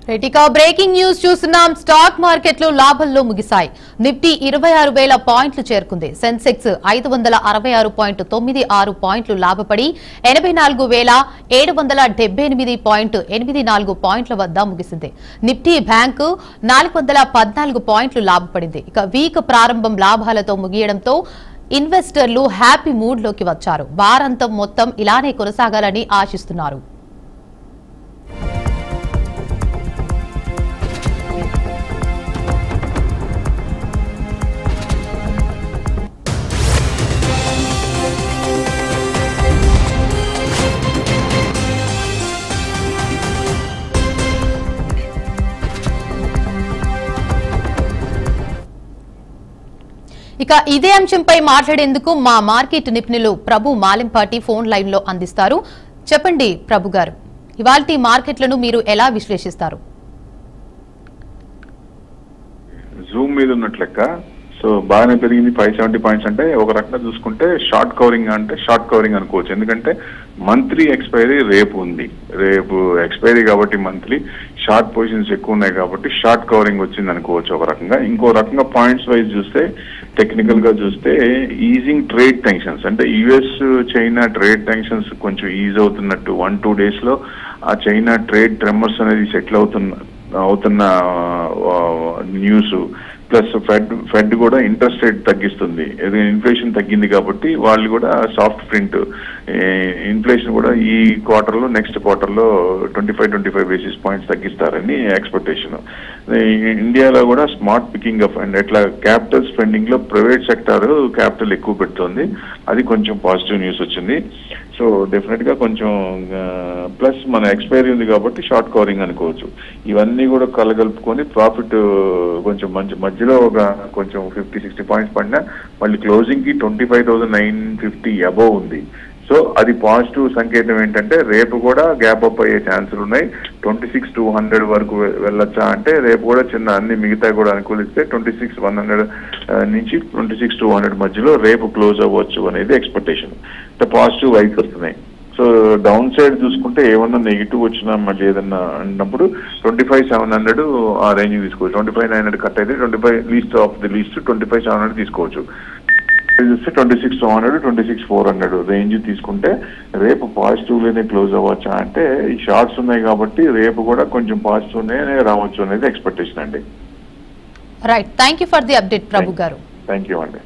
రెటికా breaking news చూస్తున్నాం. Stock మార్కెట్లు లాభంలో ముగిశాయి. నిఫ్టీ 26,000 పాయింట్లు చేరుకుంది. సెన్సెక్స్ 566.96 పాయింట్లు లాభపడి 84,778.84 పాయింట్ల వద్ద ముగిసింది. నిఫ్టీ బ్యాంకు 414 పాయింట్లు లాభపడింది. ఇక వీక్ ప్రారంభం లాభాలతో ముగియడంతో ఇన్వెస్టర్లు హ్యాపీ మూడ్ లోకి వచ్చారు. వారాంతం మొత్తం ఇలానే కొనసాగాలని ఆశిస్తున్నారు. ఇక ఇదే అంశంపై మాట్లాడేందుకు మా మార్కెట్ నిపుణులు ప్రభు మాలింపాటి ఫోన్ లైన్ లో అందిస్తారు. చెప్పండి ప్రభు గారు, ఇవాల్టి మార్కెట్లను మీరు ఎలా విశ్లేషిస్తారు? జూమ్ మీద ఉన్నట్లెక్క సో బాగానే పెరిగింది. 570 పాయింట్స్ అంటే ఒక రకంగా చూసుకుంటే షార్ట్ కవరింగ్ అనుకోవచ్చు. ఎందుకంటే మంత్లీ ఎక్స్పైరీ రేపు ఉంది. రేపు ఎక్స్పైరీ కాబట్టి మంత్లీ షార్ట్ పొజిషన్స్ ఎక్కువ ఉన్నాయి కాబట్టి షార్ట్ కవరింగ్ వచ్చింది అనుకోవచ్చు ఒక రకంగా. ఇంకో రకంగా పాయింట్స్ వైజ్ చూస్తే, టెక్నికల్ గా చూస్తే ఈజింగ్ ట్రేడ్ టెన్షన్స్ అంటే యుఎస్ చైనా ట్రేడ్ టెన్షన్స్ కొంచెం ఈజ్ అవుతున్నట్టు 1-2 days లో ఆ చైనా ట్రేడ్ ట్రెమర్స్ అనేది సెటిల్ అవుతున్న న్యూస్. ప్లస్ ఫెడ్ కూడా ఇంట్రెస్ట్ రేట్ తగ్గిస్తుంది. ఇన్ఫ్లేషన్ తగ్గింది కాబట్టి వాళ్ళు కూడా సాఫ్ట్ ప్రింట్ ఇన్ఫ్లేషన్ కూడా ఈ క్వార్టర్లో నెక్స్ట్ క్వార్టర్లో 25 బేసిస్ పాయింట్స్ తగ్గిస్తారని ఎక్స్పెక్టేషన్. ఇండియాలో కూడా స్మార్ట్ పికింగ్ అప్ అండ్ ఎట్లా క్యాపిటల్ స్పెండింగ్ లో ప్రైవేట్ సెక్టార్ క్యాపిటల్ ఎక్కువ పెడుతుంది. అది కొంచెం పాజిటివ్ న్యూస్ వచ్చింది. సో డెఫినెట్ గా కొంచెం ప్లస్ మన ఎక్స్పైరీ ఉంది కాబట్టి షార్ట్ కవరింగ్ అనుకోవచ్చు. ఇవన్నీ కూడా కలగలుపుకొని ప్రాఫిట్ కొంచెం మంచి మధ్యలో ఒక కొంచెం 50-60 పాయింట్స్ పడినా మళ్ళీ క్లోజింగ్ కి 25,950 అబోవ్ ఉంది. సో అది పాజిటివ్ సంకేతం ఏంటంటే రేపు కూడా గ్యాప్ అప్ అయ్యే ఛాన్సులు ఉన్నాయి. 26,200 వరకు వెళ్ళొచ్చా అంటే రేపు కూడా చిన్న అన్ని మిగతా కూడా అనుకూలిస్తే 26,100 నుంచి 26,200 మధ్యలో రేపు క్లోజ్ అవ్వచ్చు అనేది ఎక్స్పెక్టేషన్. పాజిటివ్ వైపు వస్తున్నాయి. సో డౌన్ సైడ్ చూసుకుంటే ఏమన్నా నెగిటివ్ వచ్చినా మళ్ళీ ఏదన్నా అన్నప్పుడు 25,700 ఆ రేంజ్ తీసుకోవచ్చు. 25,900 కట్ అయితే 25 లీస్ట్ ఆఫ్ ది లీస్ట్ 25,700 తీసుకోవచ్చు. 26,200 26,400 రేంజ్ తీసుకుంటే రేపు పాజిటివ్ లోనే క్లోజ్ అవ్వచ్చా అంటే ఈ షార్ట్స్ ఉన్నాయి కాబట్టి రేపు కూడా కొంచెం పాజిటివ్ రావచ్చు అనేది ఎక్స్పెక్టేషన్ అండి. Right, thank you for the update Prabhu garu. Thank you అండి.